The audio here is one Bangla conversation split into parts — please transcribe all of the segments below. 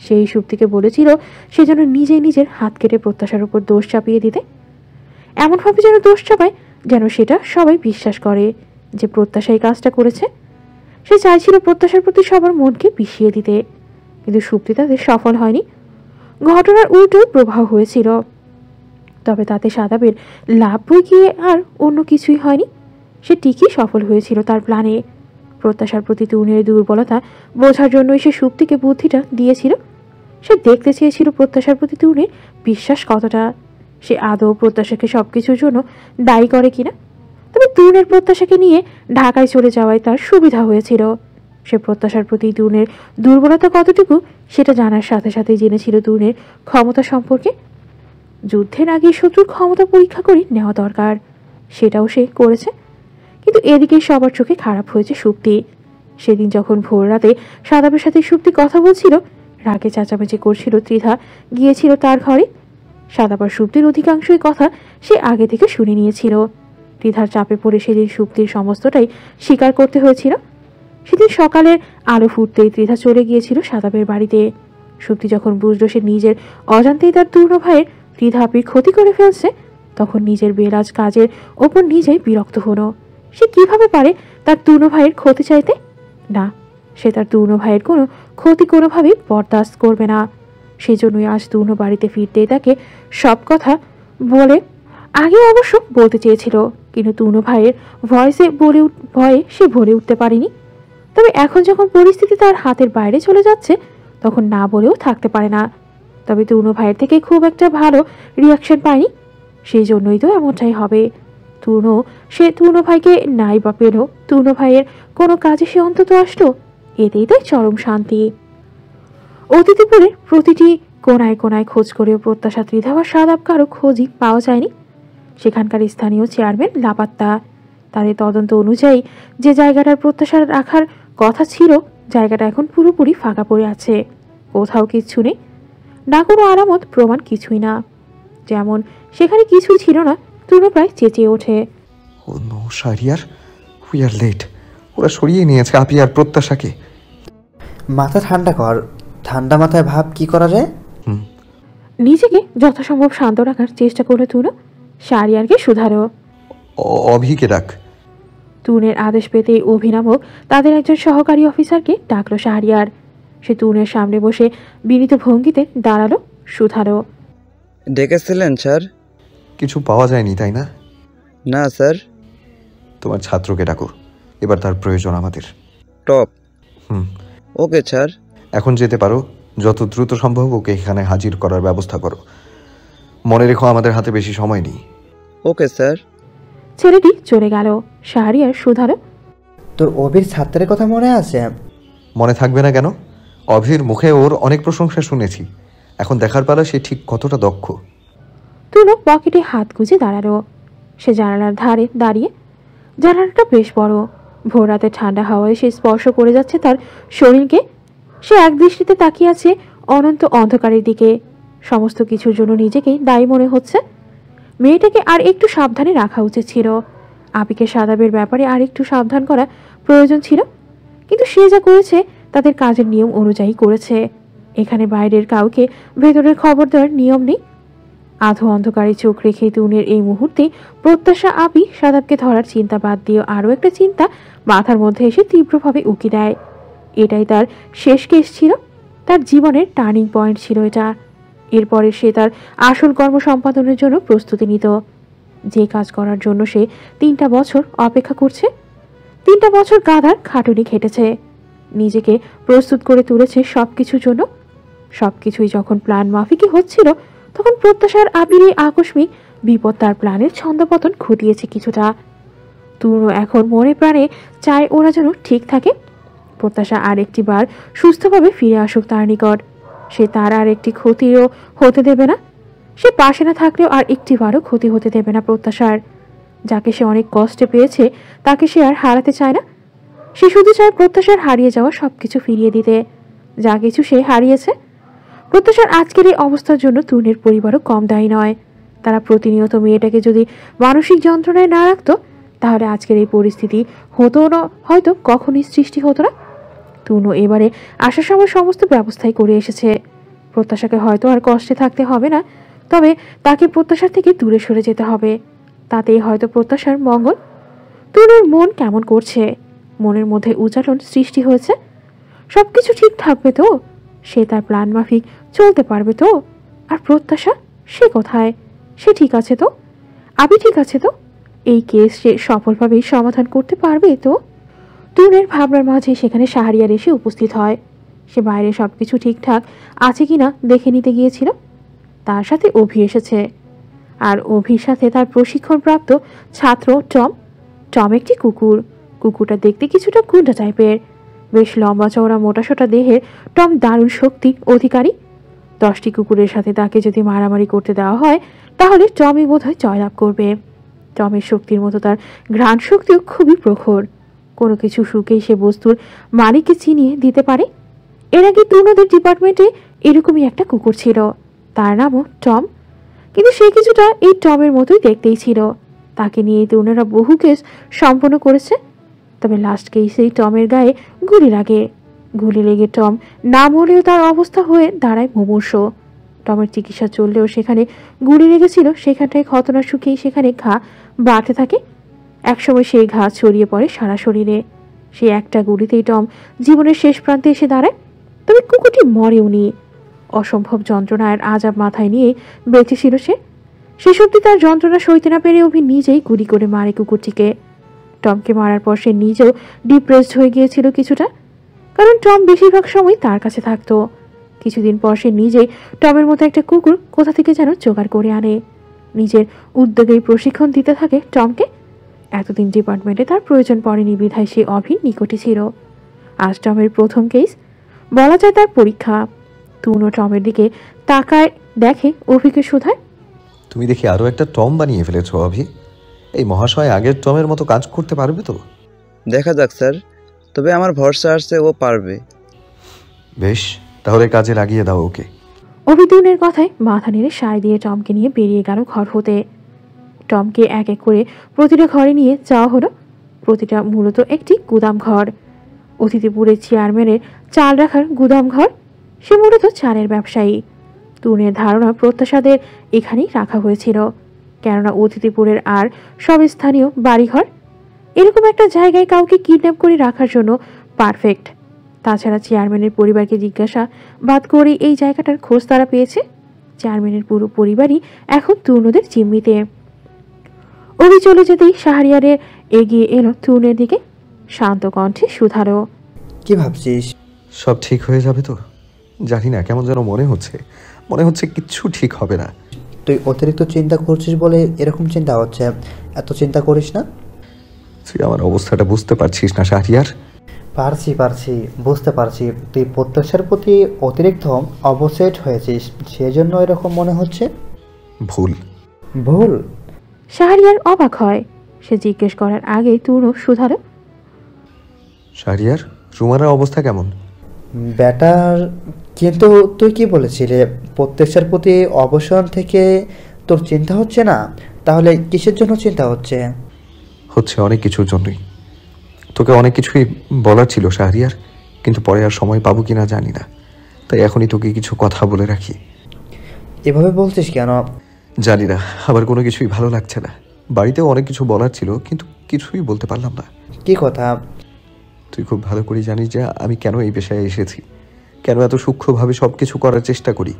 সেই সুপ্তিকে বলেছিল সে যেন নিজেই নিজের হাত কেটে প্রত্যাশার উপর দোষ চাপিয়ে দিতে, এমনভাবে যেন দোষ চাপায় যেন সেটা সবাই বিশ্বাস করে যে প্রত্যাশা এই কাজটা করেছে। সে চাইছিল প্রত্যাশার প্রতি সবার মনকে পিষিয়ে দিতে, কিন্তু সুপ্তি তাতে সফল হয়নি। ঘটনার উল্টো প্রভাব হয়েছিল, তবে তাতে শাদাবের লাভ বই গিয়ে আর অন্য কিছুই হয়নি। সে ঠিকই সফল হয়েছিল তার প্ল্যানে। প্রত্যাশার প্রতি তুনের দুর্বলতা বোঝার জন্যই সে সুপ্তিকে বুদ্ধিটা দিয়েছিল। সে দেখতে চেয়েছিল প্রত্যাশার প্রতি তুনের বিশ্বাস কতটা, সে আদৌ প্রত্যাশাকে সবকিছুর জন্য দায়ী করে কিনা। তবে তুনের প্রত্যাশাকে নিয়ে ঢাকায় চলে যাওয়ায় তার সুবিধা হয়েছিল। সে প্রত্যাশার প্রতি তুনের দুর্বলতা কতটুকু সেটা জানার সাথে সাথে জেনেছিল তুনের ক্ষমতা সম্পর্কে। যুদ্ধের আগে শত্রুর ক্ষমতা পরীক্ষা করে নেওয়া দরকার, সেটাও সে করেছে। কিন্তু এদিকে সবার চোখে খারাপ হয়েছে সুপ্তি। সেদিন যখন ভোর রাতে শাদাবের সাথে সুপ্তি কথা বলছিল, রাগে চেঁচামেচি করছিল ত্রিধা গিয়েছিল তার ঘরে। শাদাব আর সুপ্তির অধিকাংশই কথা সে আগে থেকে শুনে নিয়েছিল। ত্রিধার চাপে পড়ে সেদিন সুপ্তির সমস্তটাই স্বীকার করতে হয়েছিল। সেদিন সকালের আলো ফুটতেই ত্রিধা চলে গিয়েছিল শাদাবের বাড়িতে। সুপ্তি যখন বুঝলো সে নিজের অজান্তেই তার তুর্ণ ভাইয়ের ত্রিধাপির ক্ষতি করে ফেলছে, তখন নিজের বেলাজ কাজের ওপর নিজেই বিরক্ত হলো। সে কিভাবে পারে তার তুর্ণ ভাইয়ের ক্ষতি চাইতে? না, সে তার তুর্ণ ভাইয়ের কোনো ক্ষতি কোনোভাবেই বরদাস্ত করবে না। সেজন্যই আজ তুর্ণ বাড়িতে ফিরতেই তাকে সব কথা বলে আগে অবশ্য বলতে চেয়েছিল, কিন্তু তুর্ণ ভাইয়ের ভয়ে সে বলে উঠতে পারেনি। তবে এখন যখন পরিস্থিতি তার হাতের বাইরে চলে যাচ্ছে, তখন না বলেও থাকতে পারে না। তবে তুর্ণ ভাইয়ের থেকে খুব একটা ভালো রিয়াকশন পায়নি, সেই জন্যই তো এমনটাই হবে। সে তুর্ণ ভাইকে নাই বা পেল, তুর্ণ ভাইয়ের কোনো কাজে সে অন্তত আসলো, এতেই তাই চরম শান্তি। অতিথিপুরের প্রতিটি কোনায় কোনায় খোঁজ করেও প্রত্যাশা, ত্রিধা বা শাদাব কারো খোঁজই পাওয়া যায়নি। সেখানকার স্থানীয় চেয়ারম্যান লাপাত্তা। তাদের তদন্ত অনুযায়ী যে জায়গাটার প্রত্যাশা রাখার কথা ছিল, জায়গাটা এখন পুরোপুরি ফাঁকা পড়ে আছে। কোথাও কিচ্ছু নেই, না কোনো আলামত প্রমাণ, কিছুই না। যেমন সেখানে কিছুই ছিল না। তুনো প্রায় চেঁচিয়ে ওঠে, oh no Shahriar, we are late. ওরা সরিয়ে নিয়েছে আপি আর প্রত্যাশাকে। মাথা ঠান্ডা কর, ঠান্ডা মাথায় ভাব কি করা যায়। নিজেকে যথাসম্ভব শান্ত রাখার চেষ্টা করে তুনো শাহরিয়ারকে শুধারো। অভিকে ডাক। তুনের আদেশ পেতেই অভিনামক তাদের একজন সহকারী অফিসারকে ডাকলো শাহরিয়ার। সে তুনের সামনে বসে বিনীত ভঙ্গিতে দাঁড়ালো, শুধারো। ডেকেছিলেন স্যার? কিছু পাওয়া যায়নি তাই না? না স্যার। তোমার ছাত্রকে ডাকো, এবার তার প্রয়োজন আমাদের। টপ। Okay sir. এখন যেতে পারো, যত দ্রুত সম্ভব ওকে এখানে হাজির করার ব্যবস্থা করো। মনে রেখো আমাদের হাতে বেশি সময় নেই। Okay sir. ছেলেটি চলে গেল। শাহরিয়ার শুধারো, তোর অভির ছাত্রের কথা মনে আছে? মনে থাকবে না কেন? অভির মুখে ওর অনেক প্রশংসা শুনেছি। এখন দেখার পালা সে ঠিক কতটা দক্ষ। তুনো পকেটে হাত গুজে দাঁড়ালো। সে জানালার ধারে দাঁড়িয়ে। জানালাটা বেশ বড়। ভোর রাতে ঠান্ডা হাওয়ায় সে স্পর্শ করে যাচ্ছে তার শরীরকে। সে এক দৃষ্টিতে তাকিয়ে আছে অনন্ত অন্ধকারের দিকে। সমস্ত কিছুর জন্য নিজেকেই দায়ী মনে হচ্ছে। মেয়েটাকে আর একটু সাবধানে রাখা উচিত ছিল। আপিকে শাদাবের ব্যাপারে আর একটু সাবধান করা প্রয়োজন ছিল, কিন্তু সে যা করেছে তাদের কাজের নিয়ম অনুযায়ী করেছে। এখানে বাইরের কাউকে ভেতরের খবর দেওয়ার নিয়ম নেই। আধো অন্ধকারে চোখ রেখে তুনের এই মুহূর্তে প্রত্যাশা আপি শাদাবকে ধরার চিন্তা বাদ দিয়ে আরও একটা চিন্তা মাথার মধ্যে এসে তীব্রভাবে উকি দেয়। এটাই তার শেষ কেস ছিল, তার জীবনের টার্নিং পয়েন্ট ছিল এটা। এরপরে সে তার আসল কর্ম সম্পাদনের জন্য প্রস্তুতি নিত, যে কাজ করার জন্য সে 3টা বছর অপেক্ষা করছে। 3টা বছর গাধার খাটুনি খেটেছে, নিজেকে প্রস্তুত করে তুলেছে সবকিছুর জন্য। সবকিছুই যখন প্ল্যান মাফিকই হচ্ছিল, তখন প্রত্যাশার আবির এই আকস্মিক বিপদ তার প্ল্যানের ছন্দপতন ঘটিয়েছে কিছুটা। তুনো এখন মনে প্রাণে চায় ওরা যেন ঠিক থাকে। প্রত্যাশা আর একটি বার সুস্থভাবে ফিরে আসুক তার নিকট। সে তার আর একটি ক্ষতিও হতে দেবে না। সে পাশে না থাকলেও আর একটিবারও ক্ষতি হতে দেবে না প্রত্যাশার। যাকে সে অনেক কষ্টে পেয়েছে তাকে সে আর হারাতে চায় না। সে শুধু চায় প্রত্যাশার হারিয়ে যাওয়া সবকিছু ফিরিয়ে দিতে, যা কিছু সে হারিয়েছে। প্রত্যাশার আজকের এই অবস্থার জন্য তুনের পরিবারও কম দায়ী নয়। তারা প্রতিনিয়ত মেয়েটাকে যদি মানসিক যন্ত্রণায় না রাখতো, তাহলে আজকের এই পরিস্থিতি হতো না, হয়তো কখনই সৃষ্টি হতো না। তুনো এবারে আসার সময় সমস্ত ব্যবস্থাই করে এসেছে। প্রত্যাশাকে হয়তো আর কষ্টে থাকতে হবে না, তবে তাকে প্রত্যাশার থেকে দূরে সরে যেতে হবে। তাতেই হয়তো প্রত্যাশার মঙ্গল। তনুর মন কেমন করছে, মনের মধ্যে উচাটন সৃষ্টি হয়েছে। সবকিছু ঠিক থাকবে তো? সে তার প্ল্যান মাফিক চলতে পারবে তো? আর প্রত্যাশা, সে কোথায়? সে ঠিক আছে তো? আমি ঠিক আছে তো? এই কেস সে সফলভাবেই সমাধান করতে পারবে তো? তনুর ভাবনার মাঝে সেখানে শাহরিয়ার এসে উপস্থিত হয়। সে বাইরে সবকিছু ঠিকঠাক আছে কিনা দেখে নিতে গিয়েছিল। তার সাথে অভি এসেছে, আর অভির সাথে তার প্রশিক্ষণপ্রাপ্ত ছাত্র টম। টম একটি কুকুর। কুকুরটা দেখতে কিছুটা গুন্ডা টাইপের, বেশ লম্বা চওড়া মোটাসোটা দেহের। টম দারুণ শক্তির অধিকারী। 10টি কুকুরের সাথে তাকে যদি মারামারি করতে দেওয়া হয়, তাহলে টমই বোধহয় জয়লাভ করবে। টমের শক্তির মতো তার ঘ্রাণ শক্তিও খুবই প্রখর। কোনো কিছু শুকেই সে বস্তুর মালিককে চিনিয়ে দিতে পারে। এর আগে তনুদের ডিপার্টমেন্টে এরকমই একটা কুকুর ছিল, তার নামও টম। কিন্তু সে কিছুটা এই টমের মতোই দেখতেই ছিল। তাকে নিয়ে তনুরা বহু কেস সম্পন্ন করেছে, তবে লাস্ট কেসেই টমের গায়ে গুলি লাগে। গুলি লেগে টম না মরলেও তার অবস্থা হয়ে দাঁড়ায় মুমূর্ষ। টমের চিকিৎসা চললেও সেখানে গুলি লেগেছিল, সেখানটায় ঘটনা শুকিয়ে সেখানে ঘা বাড়তে থাকে। একসময় সেই ঘা ছড়িয়ে পড়ে সারা শরীরে। সেই একটা গুলিতেই টম জীবনের শেষ প্রান্তে এসে দাঁড়ায়। তবে কুকুরটি মরেও নি। অসম্ভব যন্ত্রণার আজাব মাথায় নিয়ে বেঁচেছিল সে। শেষ অব্দি তার যন্ত্রণা সইতে না পেরে অভি নিজেই গুলি করে মারে কুকুরটিকে। টমকে মারার পর সে নিজেও ডিপ্রেসড হয়ে গিয়েছিল কিছুটা, কারণ টম বেশিরভাগ সময় তার কাছে থাকতো। কিছুদিন পর সে নিজেই টমের মতো একটা কুকুর কোথা থেকে যেন জোগাড় করে আনে। নিজের উদ্যোগেই প্রশিক্ষণ দিতে থাকে টমকে। এতদিন ডিপার্টমেন্টে তার প্রয়োজন পড়েনি বিধায় সে অভির নিকটে ছিল। আজ টমের প্রথম কেস, বলা যায় তার পরীক্ষা। তুনও টমের দিকে তাকায়, দেখে অভিকে শোধায়, তুমি দেখি আরও একটা টম বানিয়ে ফেলেছো অভি। এই মহাশয় আগের টমের মতো কাজ করতে পারবে তো? দেখা যাক স্যার, তবে আমার ভরসা আসছে ও পারবে। বেশ, তাহলে কাজে লাগিয়ে দাও ওকে। অভি তুনের কথায় মাথা নেড়ে সায় দিয়ে টমকে নিয়ে বেরিয়ে গেল ঘর হতে। টমকে এক এক করে প্রতিটা ঘরে নিয়ে যাওয়া হলো। প্রতিটা মূলত একটি গুদাম ঘর, অতিথিপুরের চেয়ারম্যানের চাল রাখার গুদাম ঘর। সে মূলত চালের ব্যবসায়ী। তুনের ধারণা প্রত্যাশাদের এখানেই রাখা হয়েছিল, কেননা অতিথিপুরের আর সব স্থানীয় বাড়িঘর এরকম একটা জায়গায় কাউকে কিডন্যাপ করে রাখার জন্য পারফেক্ট। তাছাড়া চেয়ারম্যানের পরিবারকে জিজ্ঞাসাবাদ করে এই জায়গাটার খোঁজ তারা পেয়েছে। চেয়ারম্যানের পুরো পরিবারই এখন তুর্নদের জিম্মিতে। অভি চলে যেতেই শাহরিয়ারের এগিয়ে এলো তুর্নের দিকে, শান্ত কণ্ঠে শুধালো, কি ভাবছিস? সব ঠিক হয়ে যাবে তো? জানি না, কেমন যেন মনে হচ্ছে কিচ্ছু ঠিক হবে না। তুই অতিরিক্ত চিন্তা করছিস বলে এরকম চিন্তা হচ্ছে। এত চিন্তা করিস না। তুই আমার অবস্থাটা বুঝতে পারছিস না শাহরিয়ার? পারছি, বুঝতে পারছি। তুই প্রত্যাশার প্রতি অতিরিক্ত অবসেট হয়েছিস, সেজন্য এরকম মনে হচ্ছে। ভুল? শাহরিয়ার অবাক হয়। সে জিজ্ঞেস করার আগেই তুর্ন শুধালো, শাহরিয়ার, রুমানার অবস্থা কেমন? ব্যাটার, কিন্তু তুই কি বলেছিলে প্রত্যাশার প্রতি অবসান থেকে তোর চিন্তা হচ্ছে না? তাহলে কিসের জন্য চিন্তা হচ্ছে? হচ্ছে অনেক কিছুর জন্যই। তোকে অনেক কিছুই বলার ছিল শাহরিয়ার, কিন্তু পরে আর সময় পাবো কিনা জানি না, তাই এখনই তোকে কিছু কথা বলে রাখি। এভাবে বলছিস কেন? জানি না, আবার কোনো কিছুই ভালো লাগছে না। বাড়িতেও অনেক কিছু বলার ছিল, কিন্তু কিছুই বলতে পারলাম না। কি কথা? তুই খুব ভালো করে জানিস যে আমি কেন এই পেশায় এসেছি, কেন এত সূক্ষ্মভাবে সব কিছু করার চেষ্টা করি।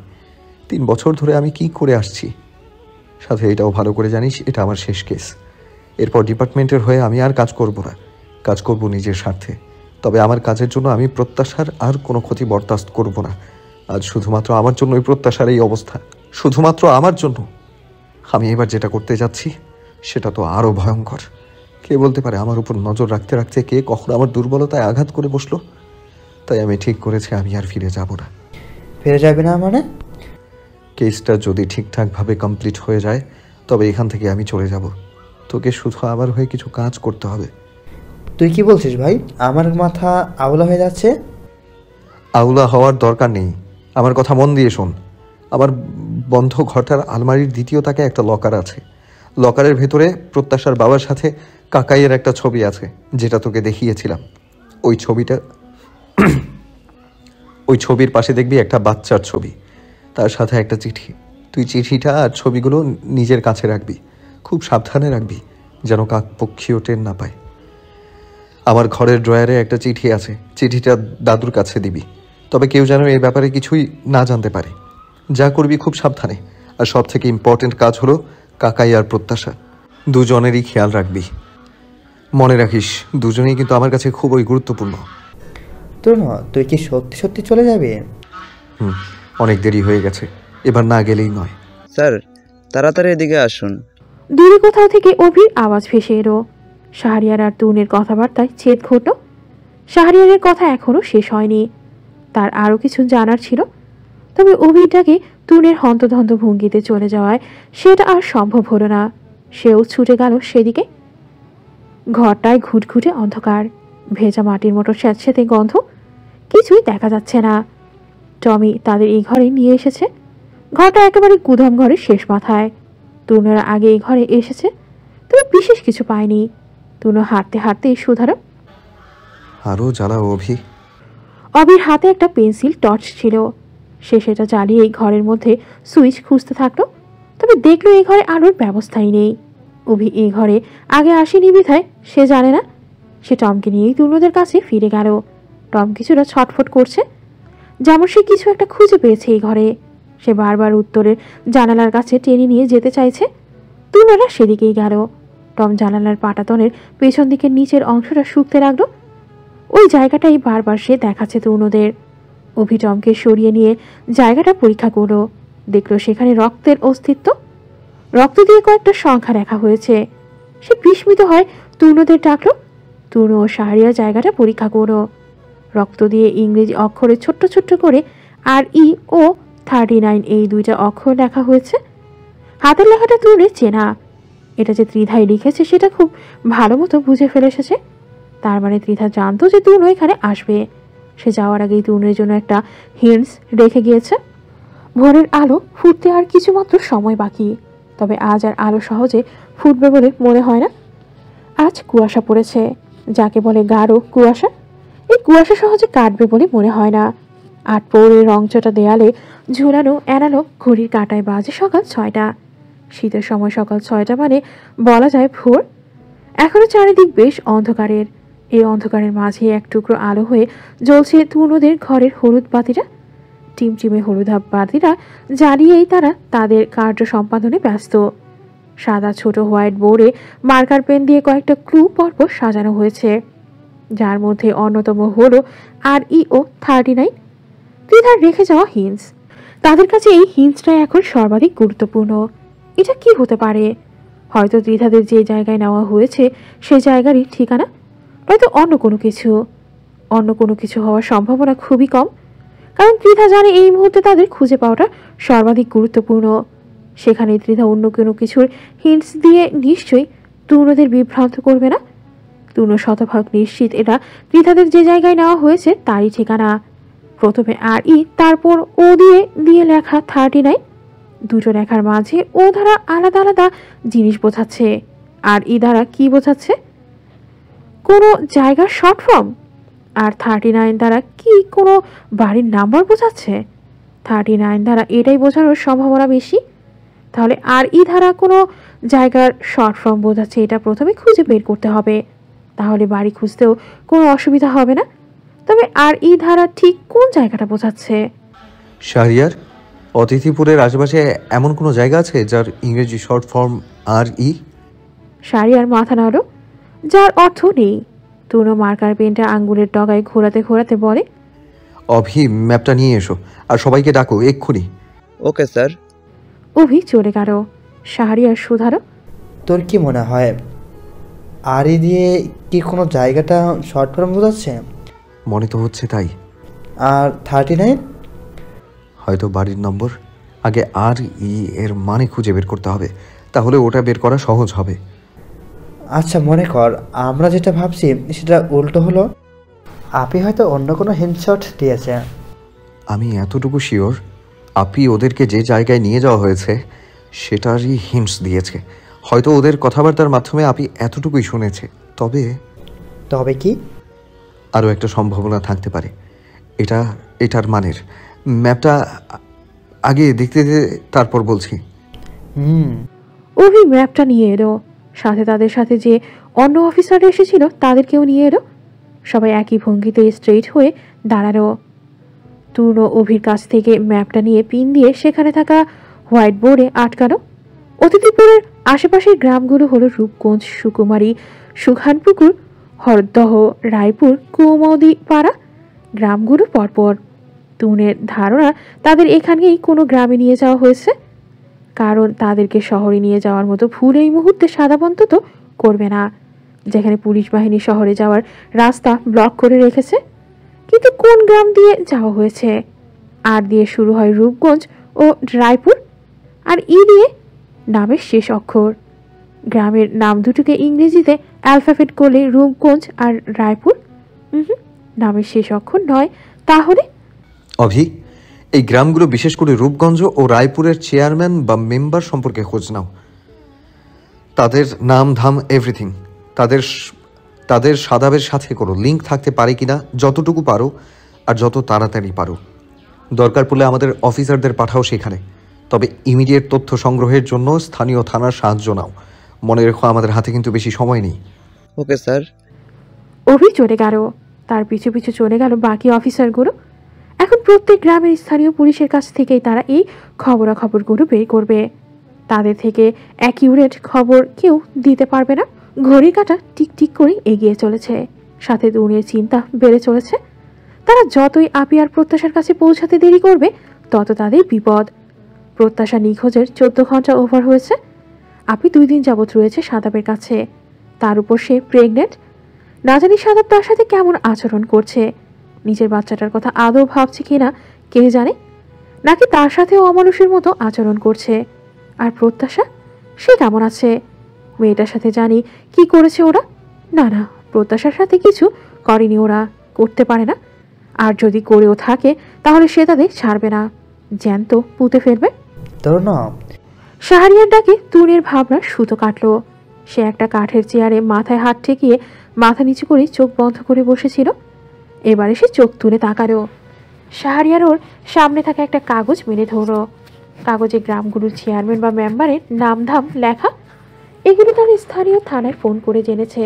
3 বছর ধরে আমি কি করে আসছি। সাথে এটাও ভালো করে জানিস এটা আমার শেষ কেস। এরপর ডিপার্টমেন্টের হয়ে আমি আর কাজ করব না, কাজ করব নিজের স্বার্থে। তবে আমার কাজের জন্য আমি প্রত্যাশার আর কোনো ক্ষতি বরদাস্ত করব না। আজ শুধুমাত্র আমার জন্যই প্রত্যাশার এই অবস্থা, শুধুমাত্র আমার জন্য। আমি এবার যেটা করতে যাচ্ছি সেটা তো আরও ভয়ঙ্কর। কে বলতে পারে আমার উপর নজর রাখতে রাখতে কে কখন আমার দুর্বলতায় আঘাত করে বসলো। তাই আমি ঠিক করেছি আমি আর ফিরে যাব না। ফিরে যাবি না মানে? কেসটা যদি ঠিকঠাকভাবে কমপ্লিট হয়ে যায় তবে এখান থেকে আমি চলে যাব। তোকে শুধু আমার হয়ে কিছু কাজ করতে হবে। তুই কি বলছিস ভাই? আমার মাথা আওলা হয়ে যাচ্ছে। আউলা হওয়ার দরকার নেই, আমার কথা মন দিয়ে শোন। আমার বন্ধ ঘরটার আলমারির দ্বিতীয় তাকে একটা লকার আছে। লকারের ভেতরে প্রত্যাশার বাবার সাথে কাকাইয়ের একটা ছবি আছে, যেটা তোকে দেখিয়েছিলাম। ওই ছবির পাশে দেখবি একটা বাচ্চার ছবি। তার সাথে একটা চিঠি। তুই চিঠিটা আর ছবিগুলো নিজের কাছে রাখবি, খুব সাবধানে রাখবি, যেন কাকপক্ষীও টের না পায়। আমার ঘরের ড্রয়ারে একটা চিঠি আছে, চিঠিটা দাদুর কাছে দিবি, তবে কেউ যেন এই ব্যাপারে কিছুই না জানতে পারে। যা করবি খুব সাবধানে। আর সব থেকে ইম্পর্টেন্ট কাজ হলো কাকাই আর প্রত্যাশা, দুজনেরই খেয়াল রাখবি। মনে রাখিস, দুজনেই কিন্তু আমার কাছে খুবই গুরুত্বপূর্ণ। তুই কি সত্যি সত্যি চলে যাবি? অনেক দেরি হয়ে গেছে, এবার না গেলেই নয়। স্যার, তাড়াতাড়ি এদিকে আসুন। দূরে কোথাও থেকে অভির আওয়াজ ভেসে এলো। শাহরিয়ার আর তুনের কথাবার্তায় ছেদ ঘটল। শাহরিয়ারের কথা এখনো শেষ হয়নি, তার আরও কিছু জানার ছিল। তবে অভিরটাকে তুনের হন্তদন্ত ভঙ্গিতে চলে যাওয়ায় সেটা আর সম্ভব হলো না। সেও ছুটে গেল সেদিকে। ঘরটায় ঘুটঘুটে অন্ধকার, ভেজা মাটির মতো স্যাঁতস্যাঁতে গন্ধ, কিছুই দেখা যাচ্ছে না। টমি তাদের এই ঘরে নিয়ে এসেছে। ঘরটা একেবারে গুদাম ঘরের শেষ মাথায়। তুনোরা আগে এই ঘরে এসেছে, তবে বিশেষ কিছু পায়নি। তুনো হাঁটতে হাঁটতে শুধালো, আরও জ্বালাও অভি। অবির হাতে একটা পেন্সিল টর্চ ছিল। সে সেটা জ্বালিয়ে এই ঘরের মধ্যে সুইচ খুঁজতে থাকলো, তবে দেখলো এই ঘরে আলোর ব্যবস্থাই নেই। অভি এই ঘরে আগে আসেনি বিধায় সে জানে না। সে টমকে নিয়েই তুনোদের কাছে ফিরে গেল। টম কিছুটা ছটফট করছে, যেমন সে কিছু একটা খুঁজে পেয়েছে এই ঘরে। সে বারবার উত্তরের জানালার কাছে টেনে নিয়ে যেতে চাইছে। তুনোরা সেদিকেই গেল। টম জানালার পাটাতনের পেছন দিকের নিচের অংশটা শুকতে লাগলো। ওই জায়গাটাই বারবার সে দেখাচ্ছে তুনোদের। অভি টমকে সরিয়ে নিয়ে জায়গাটা পরীক্ষা করলো, দেখলো সেখানে রক্তের অস্তিত্ব। রক্ত দিয়ে কয়েকটা সংখ্যা লেখা হয়েছে। সে বিস্মিত হয়, তুনোদের ডাকলো। তুনো ও শাহরিয়া জায়গাটা পরীক্ষা করলো। রক্ত দিয়ে ইংরেজি অক্ষরে ছোট্ট ছোট্ট করে RE ও 39 এই দুইটা অক্ষর লেখা হয়েছে। হাতের লেখাটা তুলে চেনা। এটা যে ত্রিধাই লিখেছে সেটা খুব ভালো মতো বুঝে ফেলে এসেছে। তার মানে ত্রিধা জানতো যে তুনো এখানে আসবে। সে যাওয়ার আগেই তুনের জন্য একটা হিন্টস রেখে গিয়েছে। ভোরের আলো ফুটতে আর কিছুমাত্র সময় বাকি, তবে আজ আর আলো সহজে ফুটবে বলে মনে হয় না। আজ কুয়াশা পড়েছে, যাকে বলে গাঢ় কুয়াশা। এই কুয়াশা সহজে কাটবে বলে মনে হয় না। আট পৌরে রংচটা দেয়ালে ঝুলানো অ্যানালগ ঘড়ির কাঁটায় বাজে সকাল 6টা। শীতের সময় সকাল 6টা মানে বলা যায় ভোর। এখনো চারিদিক বেশ অন্ধকারের। এই অন্ধকারের মাঝে এক টুকরো আলো হয়ে জ্বলছে তুনোদের ঘরের হলুদ বাতিটা। টিমটিমে হলুদাভ বাতিটা জ্বালিয়েই তারা তাদের কার্য সম্পাদনে ব্যস্ত। সাদা ছোট হোয়াইট বোর্ডে মার্কার পেন দিয়ে কয়েকটা ক্লু পরপর সাজানো হয়েছে, যার মধ্যে অন্যতম হলো RE ও 39, ত্রিধার রেখে যাওয়া হিন্টস। তাদের কাছে এই হিন্টসটাই এখন সর্বাধিক গুরুত্বপূর্ণ। এটা কি হতে পারে? হয়তো ত্রিধাদের যে জায়গায় নেওয়া হয়েছে সেই জায়গারই ঠিকানা, নয়তো অন্য কোনো কিছু হওয়ার সম্ভাবনা খুবই কম। কারণ ত্রিধা জানে এই মুহূর্তে তাদের খুঁজে পাওয়াটা সর্বাধিক গুরুত্বপূর্ণ। সেখানে ত্রিধা অন্য কোনো কিছুর হিন্টস দিয়ে নিশ্চয়ই তুনোদের বিভ্রান্ত করবে না। তুনো শতভাগ নিশ্চিত এটা ত্রিধাদের যে জায়গায় নেওয়া হয়েছে তারই ঠিকানা। প্রথমে RE, তারপর O দিয়ে লেখা 39। দুটো লেখার মাঝে O দ্বারা আলাদা আলাদা জিনিস বোঝাচ্ছে। RE দ্বারা কি বোঝাচ্ছে? কোনো জায়গার শর্ট ফর্ম। আর 39 দ্বারা কি কোনো বাড়ির নাম্বার বোঝাচ্ছে? 39 দ্বারা এটাই বোঝানোর সম্ভাবনা বেশি। তাহলে RE দ্বারা কোনো জায়গার শর্ট ফর্ম বোঝাচ্ছে, এটা প্রথমে খুঁজে বের করতে হবে। তাহলে বাড়ি খুঁজতেও কোনো অসুবিধা হবে না। তবে RE দ্বারা ঠিক কোন জায়গাটা বোঝাচ্ছে? শাহরিয়ার, অতিথিপুরের আশেপাশে এমন কোনো জায়গা আছে যার ইংরেজি শর্ট ফর্ম RE? শাহরিয়ার মাথা নাড়ল, যার অর্থ নেই। তুনো মার্কার পেনটা আঙ্গুলের ডগায় ঘোরাতে ঘোরাতে বলে, অভি, ম্যাপটা নিয়ে এসো আর সবাইকে ডাকো এক্ষুনি। Okay sir. অভি চলে গেল। শাহরিয়ার শুধালো, তোর কি মনে হয় RE দিয়ে কি কোনো জায়গাটা শর্ট ফর্ম বোঝাচ্ছে? মনে তো হচ্ছে তাই। আর 39? হয়তো বাড়ির নম্বর। আগে RE এর মানে খুঁজে বের করতে হবে, তাহলে ওটা বের করা সহজ হবে। আচ্ছা, মনে কর আমরা যেটা ভাবছি সেটা উল্টো হলো। আপনি হয়তো অন্য কোনো হিন্টশট দিয়েছে। আমি এতটুকু শিওর আপি ওদেরকে যে জায়গায় নিয়ে যাওয়া হয়েছে সেটারই হিন্টস দিয়েছে। হয়তো ওদের কথাবার্তার মাধ্যমে আপি এতটুকুই শুনেছে। তবে কি? আরও একটা সম্ভাবনা থাকতে পারে। এটার মানের ম্যাপটা আগে দেখতে দে, তারপর বলছি। হুম। অভি ম্যাপটা নিয়ে এলো, সাথে তাদের সাথে যে অন্য অফিসার এসেছিল তাদেরকেও নিয়ে এলো। সবাই একই ভঙ্গিতে স্ট্রেইট হয়ে দাঁড়ালো। তূর্ণ অভির কাছ থেকে ম্যাপটা নিয়ে পিন দিয়ে সেখানে থাকা হোয়াইট বোর্ডে আটকালো। অতিথিপুরের আশেপাশের গ্রামগুলো হলো রূপগঞ্জ, সুকুমারী, সুখানপুকুর, হরদহ, রায়পুর, কুমদি পাড়া। গ্রামগুলো পরপর। তূর্ণের ধারণা তাদের এখানেই কোনো গ্রামে নিয়ে যাওয়া হয়েছে, কারণ তাদেরকে শহরে নিয়ে যাওয়ার মতো ভুল এই মুহূর্তে সাদাবন্ত তো করবে না, যেখানে পুলিশ বাহিনী শহরে যাওয়ার রাস্তা ব্লক করে রেখেছে। কিন্তু কোন গ্রাম দিয়ে যাওয়া হয়েছে? আর দিয়ে শুরু হয় রূপগঞ্জ ও রায়পুর, আর ই দিয়ে নামের শেষ অক্ষর। গ্রামের নাম দুটোকে ইংরেজিতে অ্যালফাবেট করলে রূপগঞ্জ আর রায়পুর। নামের শেষ অক্ষর নয়। তাহলে অভি, এই গ্রামগুলো বিশেষ করে রূপগঞ্জ ও রায়পুরের চেয়ারম্যান বা মেম্বার সম্পর্কে খোঁজ নাও। তাদের নাম ধাম এভরিথিং তাদের সাদাবের সাথে কোনো লিঙ্ক থাকতে পারে কিনা যতটুকু পারো, আর যত তাড়াতাড়ি পারো। দরকার পড়লে আমাদের অফিসারদের পাঠাও সেখানে, তবে ইমিডিয়েট তথ্য সংগ্রহের জন্য স্থানীয় থানার সাহায্য নাও। মনে রেখো, আমাদের হাতে কিন্তু বেশি সময় নেই। Okay sir. অভি চলে গেল, তার পিছু পিছু চলে গেল বাকি অফিসারগুলো। এখন প্রত্যেক গ্রামের স্থানীয় পুলিশের কাছ থেকেই তারা এই খবরাখবরগুলো বের করবে। তাদের থেকে অ্যাকিউরেট খবর কেউ দিতে পারবে না। ঘড়ির কাঁটা টিকটিক করে এগিয়ে চলেছে, সাথে দুনিয়ার চিন্তা বেড়ে চলেছে। তারা যতই আপি আর প্রত্যাশার কাছে পৌঁছাতে দেরি করবে, তত তাদের বিপদ। প্রত্যাশা নিখোঁজের 14 ঘন্টা ওভার হয়েছে। আপি 2 দিন যাবৎ রয়েছে সাদাবের কাছে, তার উপর সে প্রেগনেন্ট। না জানি সাদাব তার সাথে কেমন আচরণ করছে, নিজের বাচ্চাটার কথা আদৌ ভাবছে কিনা কে জানে, নাকি তার সাথেও অমানুষের মতো আচরণ করছে। আর প্রত্যাশা, সে কেমন আছে? মেয়েটার সাথে জানি কি করেছে ওরা। না না, প্রত্যাশার সাথে কিছু করেনি ওরা, করতে পারে না। আর যদি করেও থাকে তাহলে সে তাদের ছাড়বে না, জ্যান্ত পুঁতে ফেলবে। তোর না শাহরিয়ার ডাকে তূর্ণের ভাবনা সুতো কাটলো। সে একটা কাঠের চেয়ারে মাথায় হাত ঠেকিয়ে মাথা নিচু করে চোখ বন্ধ করে বসেছিল। এবারে সে চোখ তুলে তাকালো। শাহরিয়ার ওর সামনে থাকা একটা কাগজ মেলে ধরল। কাগজে গ্রামগুলোর চেয়ারম্যান বা মেম্বারের নাম ধাম লেখা। এগুলো তার স্থানীয় থানায় ফোন করে জেনেছে।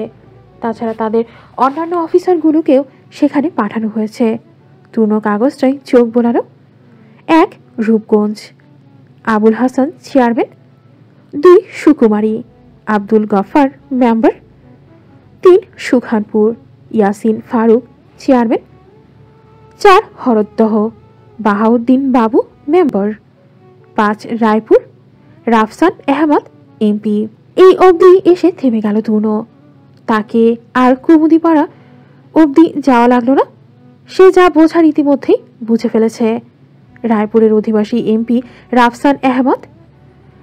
তাছাড়া তাদের অন্যান্য অফিসারগুলোকেও সেখানে পাঠানো হয়েছে। তূর্ণ কাগজটাই চোখ বোলালো। 1 রূপগঞ্জ, আবুল হাসান চেয়ারম্যান। 2 সুকুমারী, আব্দুল গফার মেম্বার। 3 সুখানপুর, ইয়াসিন ফারুক চেয়ারম্যান। 4 হরদহ, বাহাউদ্দিন বাবু মেম্বার। 5 রায়পুর, রাফসান আহমদ এমপি। এই অবধি এসে থেমে গেল তূর্ণ। তাকে আর কুমুদিপাড়া অবধি যাওয়া লাগলো না। সে যা বোঝার ইতিমধ্যেই বুঝে ফেলেছে। রায়পুরের অধিবাসী এমপি রাফসান আহমদ।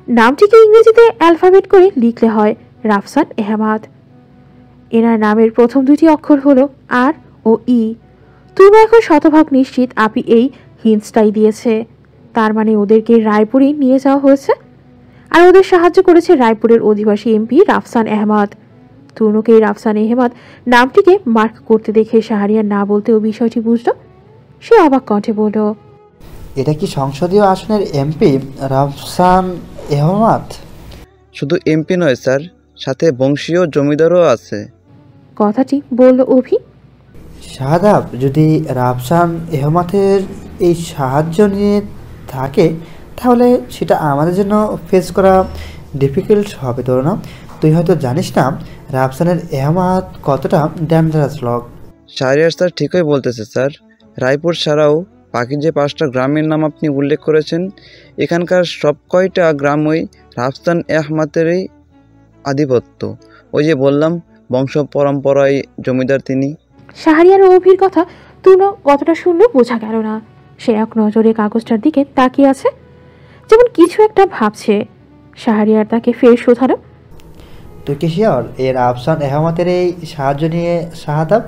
নামটিকে ইংরেজিতে অ্যালফাবেট করে লিখলে হয় রাফসান আহমদ। এনার নামের প্রথম 2টি অক্ষর হলো আর ও ই। তুমি এখন শতভাগ নিশ্চিত আপি এই হিন্টসটাই দিয়েছে। তার মানে ওদেরকে রায়পুরে নিয়ে যাওয়া হয়েছে, আর ওদের সাহায্য করেছে রায়পুরের অধিবাসী এমপি রাফসান আহমদ। তূর্ণকে রাফসান আহমদ নামটিকে মার্ক করতে দেখে শাহরিয়ার না বলতেও বিষয়টি বুঝল। সে অবাক কণ্ঠে বলল, এটা কি সংসদীয় আসনের এমপি রাফসান আহমদ? শুধু এমপি নয় স্যার, সাথে বংশীয় জমিদারও আছে। কথাটি বলল অভি। শাহাদাব যদি রাফসান আহমদের এই সাহায্য নিয়ে থাকে, তাহলে সেটা আমাদের জন্য ফেস করা ডিফিকাল্ট হবে। তোর না, তুই হয়তো জানিস না রাফসানের আহমদ কতটা ডেঞ্জারাস লোক। শাহরিয়ার স্যার ঠিকই বলতেছে স্যার। রায়পুর ছাড়াও বাকি যে 5টা গ্রামের নাম আপনি উল্লেখ করেছেন, এখানকার সব কয়টা গ্রামই রাফসান আহমদেরই আধিপত্য। ওই যে বললাম, বংশ পরম্পরায় জমিদার তিনি। শাহরিয়ার ও অভির কথা তূর্ণ কতটা শুনল বোঝা গেল না। সে এক নজরে কাগজটার দিকে তাকিয়ে আছে, যেমন কিছু একটা ভাবছে। শাহরিয়ার তাকে ফের শোধালো, তুই কি শিওর এই রাফসান আহমদের এই সাহায্য নিয়ে শাহাদাব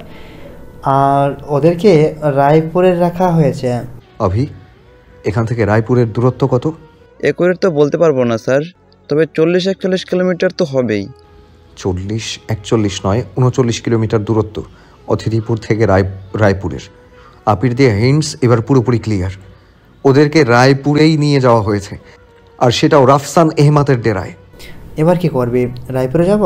আর ওদেরকে রায়পুরে রাখা হয়েছে? অভি, এখান থেকে রায়পুরের দূরত্ব কত? একরের তো বলতে পারবো না স্যার, তবে 40-41 কিলোমিটার তো হবেই। 40-41 নয়, 39 কিলোমিটার দূরত্ব অতিথিপুর থেকে রায়পুরের। আপির দিয়ে হিন্টস এবার পুরোপুরি ক্লিয়ার। ওদেরকে রায়পুরেই নিয়ে যাওয়া হয়েছে, আর সেটাও রাফসান এহমাতের ডেরায়। এবার কি করবি? রায়পুরে যাব?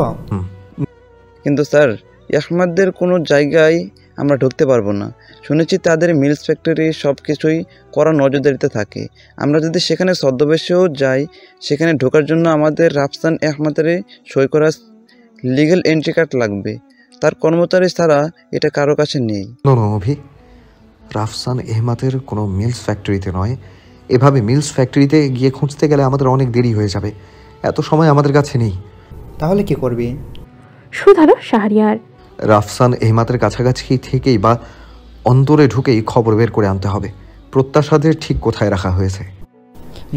কিন্তু স্যার, আহমাদদের কোনো জায়গায় আমরা ঢুকতে পারবো না। শুনেছি তাদের মিলস ফ্যাক্টরি সব কিছুই কড়া নজরদারিতে থাকে। আমরা যদি সেখানে ছদ্মবেশেও যাই, সেখানে ঢোকার জন্য আমাদের রাফসান আহমাদের সই করা লিগ্যাল এন্ট্রি কার্ড লাগবে। তার কর্মচারী ছাড়া এটা কারো কাছে নেই। নো অভি, রাফসান এহমাতের কোনো মিলস ফ্যাক্টরিতে নয়। এভাবে মিলস ফ্যাক্টরিতে গিয়ে খুঁজতে গেলে আমাদের অনেক দেরি হয়ে যাবে, এত সময় আমাদের কাছে নেই। তাহলে কি করবি? শুধালো শাহরিয়ার। রাফসান এহমাতের কাছাকাছি থেকেই বা অন্তরে ঢুকেই খবর বের করে আনতে হবে প্রত্যাশাদের ঠিক কোথায় রাখা হয়েছে।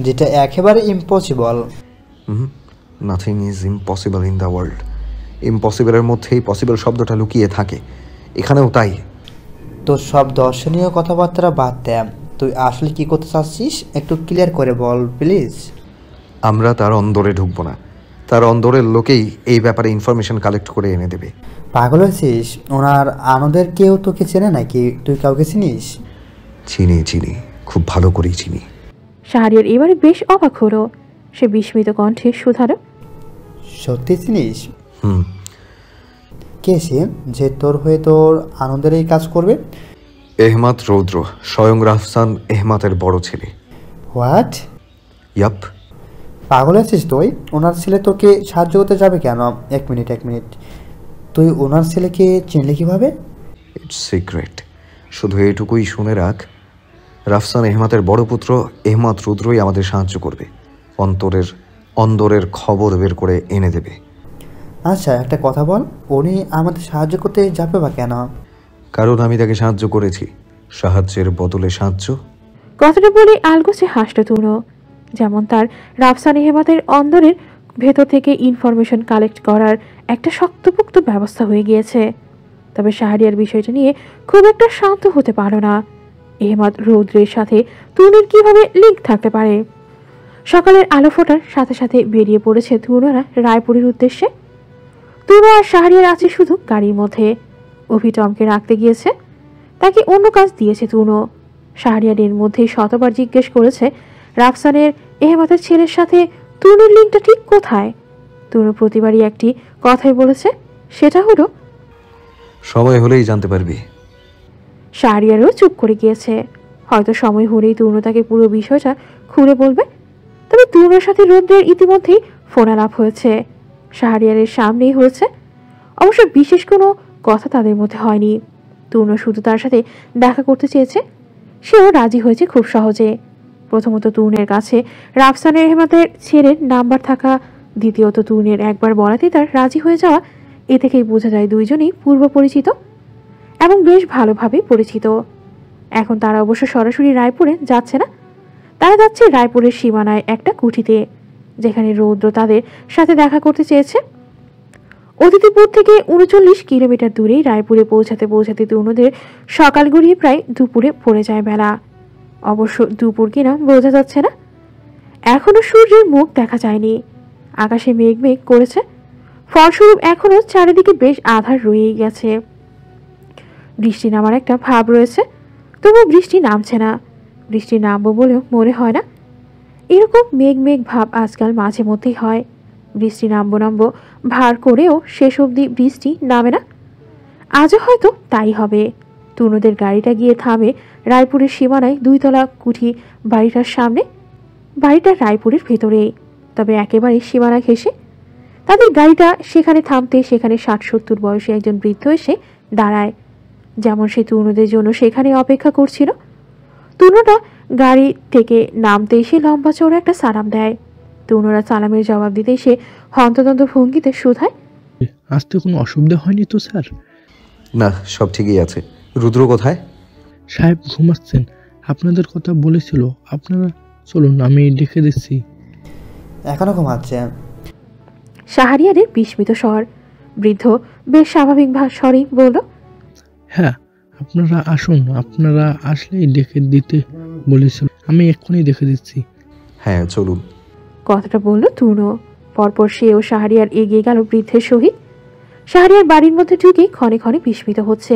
যেটা একেবারে impossible. Nothing is impossible in the world. ইম্পসিবলের মধ্যেই পসিবল শব্দটা লুকিয়ে থাকে, এখানেও তাই। তোর সব দর্শনীয় কথাবার্তা বাদ দে, তুই আসলে কি করতে চাচ্ছিস একটু ক্লিয়ার করে বল প্লিজ। আমরা তার অন্দরে ঢুকবো না, তার অন্দরের লোকেই এই ব্যাপারে ইনফরমেশন কালেক্ট করে এনে দেবে। পাগল হয়েছিস? ওনার আনন্দের কেউ তোকে চেনে নাকি? তুই কাউকে চিনিস? চিনি, খুব ভালো করেই চিনি। শাহরিয়ার এবারে বেশ অবাক হলো। সে বিস্মিত কণ্ঠে শুধালো, সত্যি চিনিস? কে সে যে তোর হয়ে তোর আনন্দের এই কাজ করবে? এহমাত রৌদ্র, স্বয়ং রাফসান এহমাতের বড় ছেলে। হোয়াট? ইয়াপ। পাগল আছিস তুই? ওনার ছেলে তোকে সাহায্য করতে যাবে কেন? এক মিনিট, তুই ওনার ছেলেকে চিনলে কিভাবে? ইটস সিক্রেট, শুধু এটুকুই শুনে রাখ, রাফসান এহমাতের বড় পুত্র এহমাত রুদ্রই আমাদের সাহায্য করবে, অন্দরের খবর বের করে এনে দেবে। আচ্ছা একটা কথা বল, উনি আমাদের সাহায্য করতে যাবে বা কেন? কারণ আমি তাকে সাহায্য করেছি, সাহায্যের বদলে সাহায্য। কথাটা বলে আলগোছে হাসল তুনো। যেমন তার রাফসান এহমাতের অন্দরের ভেতর থেকে ইনফরমেশন কালেক্ট করার একটা শক্তপোক্ত ব্যবস্থা হয়ে গিয়েছে। তবে শাহরিয়ার বিষয়টা নিয়ে খুব একটা শান্ত হতে পারল না। এহমাত রৌদ্রের সাথে তুনির কিভাবে লিঙ্ক থাকতে পারে? সকালের আলো ফোটার সাথে সাথে বেরিয়ে পড়েছে তুনোরা রায়পুরের উদ্দেশ্যে। তুনো আর শাহরিয়ার আছে শুধু গাড়ির মধ্যে। অভি টমকে রাখতে গিয়েছে, তাকে অন্য কাজ দিয়েছে তুনো। শাহরিয়ার এর মধ্যেই শতবার জিজ্ঞেস করেছে রাফসানের এহমাতের ছেলের সাথে তুনুর লিঙ্কটা ঠিক কোথায়। তুনু প্রতিবারই একটি কথাই বলেছে, সেটা হলো সময় হলেই জানতে পারবি। শাহরিয়ারও চুপ করে গিয়েছে। হয়তো সময় হলেই তুনু তাকে পুরো বিষয়টা খুলে বলবে। তবে তুনুর সাথে রৌদ্রের ইতিমধ্যেই ফোন আলাপ হয়েছে, শাহরিয়ারের সামনেই হয়েছে। অবশ্য বিশেষ কোনো কথা তাদের মধ্যে হয়নি। তুনু শুধু তার সাথে দেখা করতে চেয়েছে, সেও রাজি হয়েছে খুব সহজে। প্রথমত তুনের কাছে রাফসান এহমাতের ছেলের নাম্বার থাকা, দ্বিতীয়ত তুনের একবার বলাতেই তার রাজি হয়ে যাওয়া। এ থেকেই বোঝা যায় দুইজনেই পূর্ব পরিচিত এবং বেশ ভালোভাবেই পরিচিত। এখন তারা অবশ্য সরাসরি রায়পুরে যাচ্ছে না, তারা যাচ্ছে রায়পুরের সীমানায় একটা কুঠিতে, যেখানে রৌদ্র তাদের সাথে দেখা করতে চেয়েছে। অতিথিপুর থেকে ৩৯ কিলোমিটার দূরেই রায়পুরে পৌঁছাতে তুনুদের সকাল গড়িয়ে প্রায় দুপুরে পড়ে যায় বেলা। অবশ্য দুপুর কিনা বোঝা যাচ্ছে না, এখনো সূর্যের মুখ দেখা যায়নি। আকাশে মেঘ করেছে, ফলস্বরূপ এখনো চারিদিকে বেশ আঁধার রয়েই গেছে। বৃষ্টি নামার একটা ভাব রয়েছে, তবু বৃষ্টি নামছে না। বৃষ্টি নামবো বলেও মনে হয় না। এরকম মেঘ ভাব আজকাল মাঝে মধ্যেই হয়। বৃষ্টি নামবো ভার করেও শেষ অবধি বৃষ্টি নামে না। আজও হয়তো তাই হবে। তুনুদের গাড়িটা গিয়ে থামে রায়পুরের সীমানায় ২ তলা কুঠি বাড়িটার সামনে। বাড়িটা রায়পুরের ভেতরেই, তবে একেবারে সীমানা ঘেঁষে। তাদের গাড়িটা সেখানে থামতে সেখানে ৬০-৭০ বয়সী একজন বৃদ্ধ এসে দাঁড়ায়, যেমন সে তুনুদের জন্য সেখানে অপেক্ষা করছিল। তুনুরা গাড়ি থেকে নামতে এসে লম্বা চওড়া একটা সালাম দেয়। তুনুরা সালামের জবাব দিতে সে হন্তদন্ত ভঙ্গিতে শুধায়, আসতে কোনো অসুবিধা হয়নি তো স্যার? না, সব ঠিকই আছে। রুদ্র কোথায়? সাহেব ঘুমাচ্ছেন, আপনাদের কথা বলেছিল। আপনারা চলুন, আমি ডেকে দিচ্ছি। এখনো ঘুমাচ্ছে? শাহরিয়ারের বিস্মিত স্বর। বৃদ্ধ বেশ স্বাভাবিক স্বরেই বলল, হ্যাঁ আপনারা আসুন, আপনারা আসলেই ডেকে দিতে বলেছিল, আমি এক্ষুনি দেখে দিচ্ছি। হ্যাঁ চলুন। কথাটা বলল তুনো। পরপর সে ও শাহরিয়ার এগিয়ে গেল বৃদ্ধের সহিত। শাহরিয়ার বাড়ির মধ্যে ঢুকে ক্ষণে ক্ষণে বিস্মিত হচ্ছে।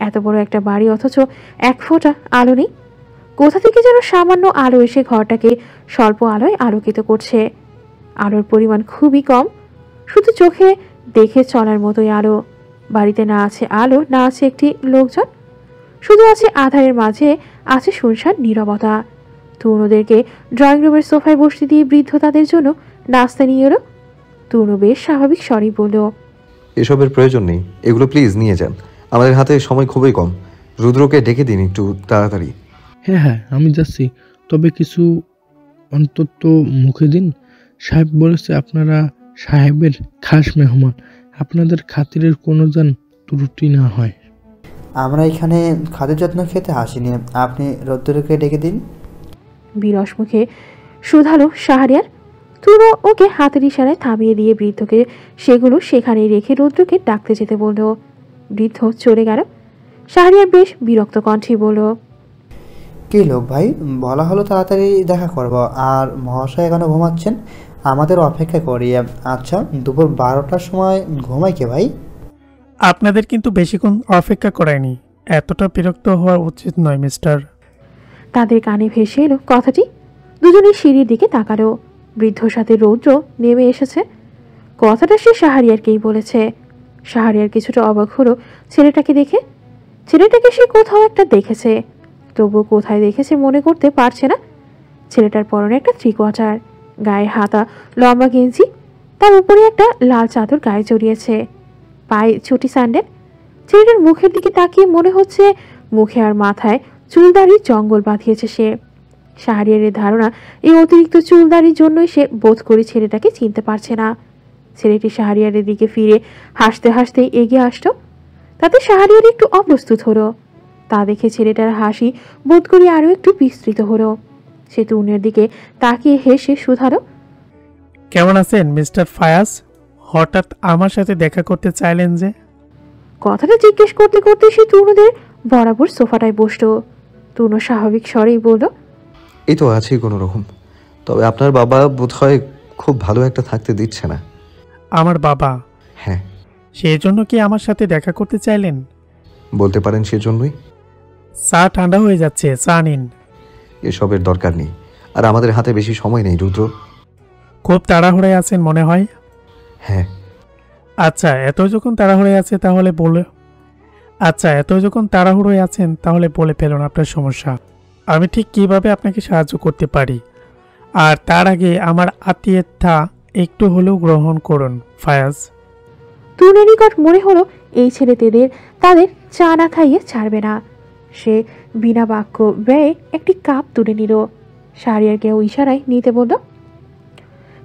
এত বড় একটা বাড়ি, অথচ এক ফোঁটা আলো নেই। কোথা থেকে যেন সামান্য আলো এসে ঘরটাকে স্বল্প আলোয় আলোকিত করছে। আলোর পরিমাণ খুবই কম, শুধু চোখে দেখে চলার মতোই আলো। বাড়িতে না আছে আলো, না আছে একটি লোকজন, শুধু আছে আধারের মাঝে আছে শুনশান নীরবতা। তরুণদেরকে ড্রয়িং রুমের সোফায় বসতে দিয়ে বৃদ্ধ তাদের জন্য নাস্তা নিয়ে এলো। তরুণ বেশ স্বাভাবিক স্বরেই বলল, এসবের প্রয়োজন নেই, এগুলো প্লিজ নিয়ে যান। আমাদের হাতে সময় খুবই কম। রুদ্রকে ডেকে দিন একটু তাড়াতাড়ি। হ্যাঁ হ্যাঁ, আমি যাচ্ছি, তবে কিছু অন্তত মুখে দিন। সাহেব বলেছে আপনারা সাহেবের খাস মেহমান, আপনাদের খাতিরের কোনো যেন ত্রুটি না হয়। আমরা এখানে খাদের যত্ন খেতে আসিনি, আপনি রৌদ্রকে ডেকে দিন। বিরস মুখে শুধালো শাহরিয়ার। তুরো ওকে হাতের ইশারায় থামিয়ে দিয়ে বৃদ্ধকে সেগুলো সেখানেই রেখে রুদ্রকে ডাকতে যেতে বলল। বৃদ্ধ চলে গেল। শাহরিয়ার বেশ বিরক্ত কণ্ঠে বলল, কী লোক ভাই, বলা হলো তাড়াতাড়ি দেখা করব, আর মহাশয় এখনো ঘুমাচ্ছেন, আমাদের অপেক্ষা করি। আচ্ছা, দুপুর 12টার সময় ঘুমাই কে ভাই? আপনাদের কিন্তু বেশিক্ষণ অপেক্ষা করায়নি, এতটা বিরক্ত হওয়া উচিত নয় মিস্টার। তাদের কানে ভেসে এলো কথাটি। দুজনেই সিঁড়ির দিকে তাকালো। বৃদ্ধর সাথে রৌদ্র নেমে এসেছে। কথাটা সে শাহরিয়ারকেই বলেছে। শাহরিয়ার কিছুটা অবাক হলো ছেলেটাকে দেখে। ছেলেটাকে সে কোথাও একটা দেখেছে, তবুও কোথায় দেখেছে মনে করতে পারছে না। ছেলেটার পরনে একটা থ্রি-কোয়ার্টার, গায়ে হাতা লম্বা গেঞ্জি, তার উপরে একটা লাল চাদর গায়ে জড়িয়েছে, পায়ে চটি স্যান্ডেল। ছেলেটার মুখের দিকে তাকিয়ে মনে হচ্ছে মুখে আর মাথায় চুলদাড়ির জঙ্গল বাঁধিয়েছে সে। শাহরিয়ারের ধারণা এই অতিরিক্ত চুলদাড়ির জন্যই সে বোধ করে ছেলেটাকে চিনতে পারছে না। ছেলেটি শাহরিয়ারের দিকে ফিরে হাসতে হাসতে এগিয়ে আসতো। তাতে শাহরিয়ার একটু অপ্রস্তুত হলো। তা দেখে ছেলেটার হাসি বোধ করি আরও একটু বিস্তৃত হলো। সে তরুণের দিকে তাকিয়ে হেসে শুধালো, কেমন আছেন মিস্টার ফায়াজ? হঠাৎ আমার সাথে দেখা করতে চাইলেন যে? কথাটা জিজ্ঞেস করতে করতে সে তরুণদের বরাবর সোফাটায় বসলো। তরুণ স্বাভাবিক স্বরেই বলল, এই তো আছি কোনো রকম। তবে আপনার বাবা বোধহয় খুব ভালো একটা থাকতে দিচ্ছে না। আমার বাবা? হ্যাঁ। সেই জন্য কি আমার সাথে দেখা করতে চাইলেন? বলতে পারেন সেজন্যই। চা ঠান্ডা হয়ে যাচ্ছে, চা নিন। এসবের দরকার নেই, আর আমাদের হাতে বেশি সময় নেই রুদ্র। খুব তাড়াহুড়োয় আছেন মনে হয়। হ্যাঁ। আচ্ছা, এত যখন তাড়াহুড়োয় আছেন তাহলে বলে ফেলুন আপনার সমস্যা, আমি ঠিক কিভাবে আপনাকে সাহায্য করতে পারি। আর তার আগে আমার আত্মীয়তা একটু হলেও গ্রহণ করুন ফায়াজ। তরুণের নিকট মনে হলো এই ছেলে তাদের চা না খাইয়ে ছাড়বে না। সে বিনা বাক্য ব্যয়ে একটি কাপ তুলে নিল। শাহরিয়ারকেও ইশারায় নিতে বলল।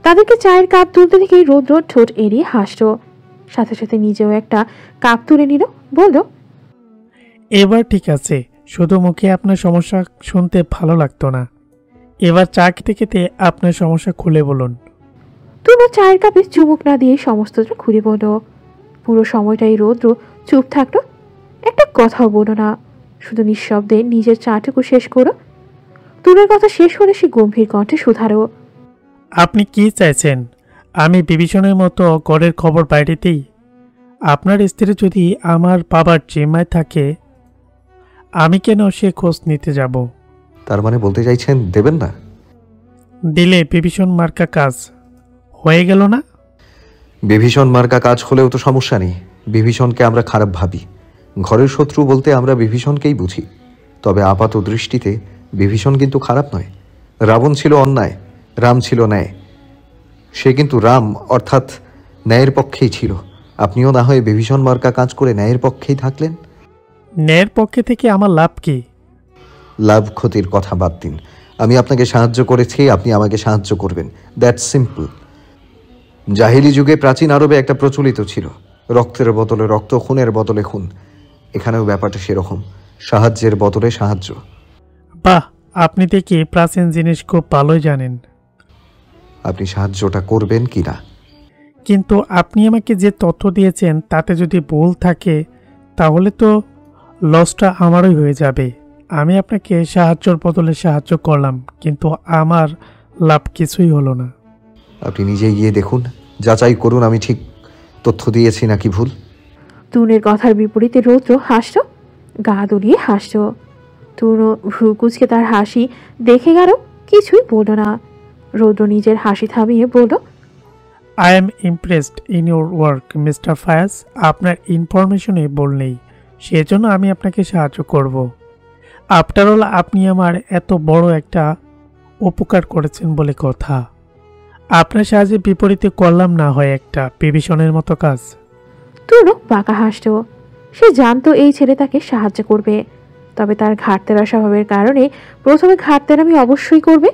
তাদেরকে চায়ের কাপ তুলতে দেখেই রৌদ্র ঠোঁট এড়িয়ে হাসল। সাথে সাথে নিজেও একটা কাপ তুলে নিল, বলল, এবার ঠিক আছে, শুধু মুখে আপনার সমস্যা শুনতে ভালো লাগতো না, এবার চা খেতে খেতে আপনার সমস্যা খুলে বলুন। তনু চায়ের কাপে চুমুক না দিয়ে সমস্তটা খুলে বলল। পুরো সময়টাই রৌদ্র চুপ থাকলো, একটা কথাও বলল না, শুধু নিঃশব্দে নিজের চাটুকু শেষ করো। তনুর কথা শেষ হলে সে গম্ভীর কণ্ঠে শুধালো, আপনি কি চাইছেন? আমি বিভীষণের মতো গড়ের খবর বাইরেতেই? আপনার স্ত্রী যদি আমার বাবার জিম্মায় থাকে, আমি কেন সে খোঁজ নিতে যাব? তার মানে বলতে চাইছেন দেবেন না? দিলে বিভীষণ মার্কা কাজ হয়ে গেল না? বিভীষণ মার্কা কাজ হলেও তো সমস্যা নেই। বিভীষণকে আমরা খারাপ ভাবি, ঘরের শত্রু বলতে আমরা বিভীষণকেই বুঝি। তবে আপাত দৃষ্টিতে বিভীষণ কিন্তু খারাপ নয়। রাবণ ছিল অন্যায়, রাম ছিল ন্যায়। সে কিন্তু রাম অর্থাৎ ন্যায়ের পক্ষেই ছিল। আপনিও না হয় বিভীষণ মার্কা কাজ করে ন্যায়ের পক্ষেই থাকলেন। ন্যায়ের পক্ষে থেকে আমার লাভ কি? লাভ ক্ষতির কথা বাদ দিন। আমি আপনাকে সাহায্য করেছি, আপনি আমাকে সাহায্য করবেন, দ্যাটস সিম্পল। জাহিলি যুগে প্রাচীন আরবে একটা প্রচলিত ছিল, রক্তের বদলে রক্ত, খুনের বদলে খুন। এখানেও ব্যাপারটা সেরকম, সাহায্যের বদলে সাহায্য। বাহ, আপনি দেখি প্রাচীন জিনিস খুব ভালোই জানেন। আপনি সাহায্যটা করবেন কি না? কিন্তু আপনি আমাকে যে তথ্য দিয়েছেন তাতে যদি ভুল থাকে তাহলে তো লসটা আমারই হয়ে যাবে। আমি আপনাকে সাহায্যের বদলে সাহায্য করলাম, কিন্তু আমার লাভ কিছুই হলো না। আপনি নিজে গিয়ে দেখুন, যাচাই করুন আমি ঠিক তথ্য দিয়েছি নাকি ভুল। তরুণের কথার বিপরীতে রৌদ্র হাসল, গা দুলিয়ে হাসল। তরুণ ভ্রু কুচকে তার হাসি দেখে গেল, কিছুই বলল না। রৌদ্র নিজের হাসি থামিয়ে বলল, I am impressed in your work mister Fayaz. আপনার ইনফরমেশনে ভুল নেই, সেজন্য আমি আপনাকে সাহায্য করব। আফটার অল আপনি আমার এত বড় একটা উপকার করেছেন বলে কথা। আপনার সাহায্যে বিপরীতে করলাম না হয় একটা বিভীষণের মতো কাজ। তরুণ বাঁকা হাসত। সে জানতো এই ছেলে তাকে সাহায্য করবে, তবে তার ঘাটতেরা স্বভাবের কারণে প্রথমে ঘাটতেরামি অবশ্যই করবে।